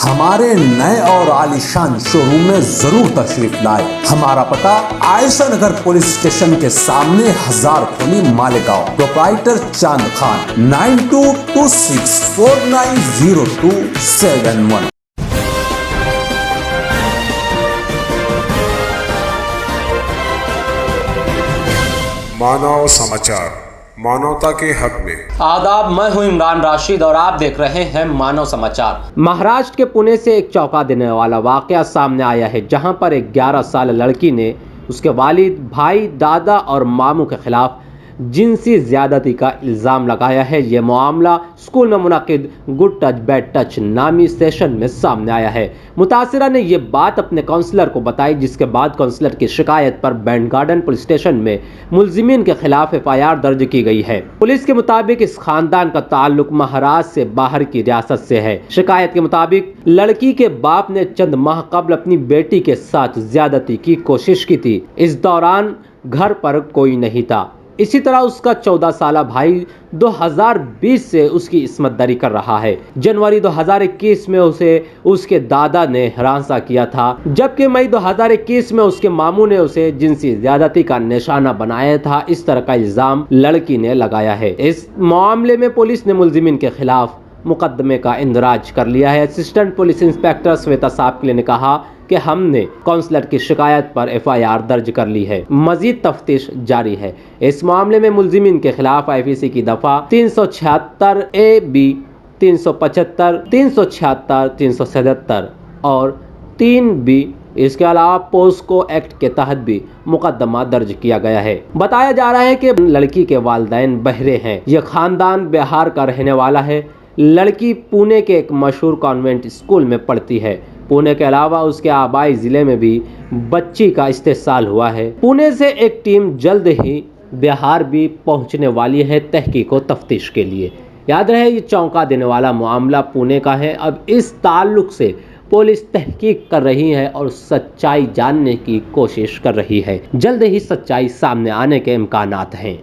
हमारे नए और आलीशान शोरूम में जरूर तशरीफ लाए। हमारा पता आयशा नगर पुलिस स्टेशन के सामने, हजार खोली मालेगांव। प्रोप्राइटर चांद खान 9226490271। मानव समाचार, मानवता के हक में। आदाब, मैं हूं इमरान राशिद और आप देख रहे हैं मानव समाचार। महाराष्ट्र के पुणे से एक चौंका देने वाला वाकया सामने आया है, जहां पर एक 11 साल लड़की ने उसके वालिद, भाई, दादा और मामू के खिलाफ जिनसी ज्यादती का इल्ज़ाम लगाया है। यह मामला स्कूल में मुनाकिद गुड टच बैड टच नामी सेशन में सामने आया है। मुतासिरा ने यह बात अपने काउंसलर को बताई, जिसके बाद काउंसलर की शिकायत पर बैंड गार्डन पुलिस स्टेशन में मुलजिमीन के खिलाफ FIR दर्ज की गई है। पुलिस के मुताबिक इस खानदान का ताल्लुक महाराष्ट्र से बाहर की रियासत से है। शिकायत के मुताबिक लड़की के बाप ने चंद माह कबल अपनी बेटी के साथ ज्यादती की कोशिश की थी। इस दौरान घर पर कोई नहीं था। इसी तरह उसका 14 साला भाई 2020 से उसकी इस्मतदारी कर रहा है। जनवरी 2021 में उसे उसके दादा ने हिरासत किया था, जबकि मई 2021 में उसके मामू ने उसे जिनसी ज्यादती का निशाना बनाया था। इस तरह का इल्जाम लड़की ने लगाया है। इस मामले में पुलिस ने मुलजिमीन के खिलाफ मुकदमे का इंदराज कर लिया है। असिस्टेंट पुलिस इंस्पेक्टर श्वेता सापकिले ने कहा कि हमने काउंसलर की शिकायत पर FIR दर्ज कर ली है, मजीद तफ्तीश जारी है। इस मामले में मुलजिमीन के खिलाफ IPC की दफा 376A-B, 375, 376, 377 और 3B, इसके अलावा पोस्को एक्ट के तहत भी मुकदमा दर्ज किया गया है। बताया जा रहा है कि लड़की के वालिदैन बहरे हैं। यह खानदान बिहार का रहने वाला है। लड़की पुणे के एक मशहूर कॉन्वेंट स्कूल में पढ़ती है। पुणे के अलावा उसके आबाई जिले में भी बच्ची का इस्तेसाल हुआ है। पुणे से एक टीम जल्द ही बिहार भी पहुंचने वाली है तहकीक व तफ्तीश के लिए। याद रहे, ये चौंका देने वाला मामला पुणे का है। अब इस ताल्लुक से पुलिस तहकीक कर रही है और सच्चाई जानने की कोशिश कर रही है। जल्द ही सच्चाई सामने आने के इम्कानात हैं।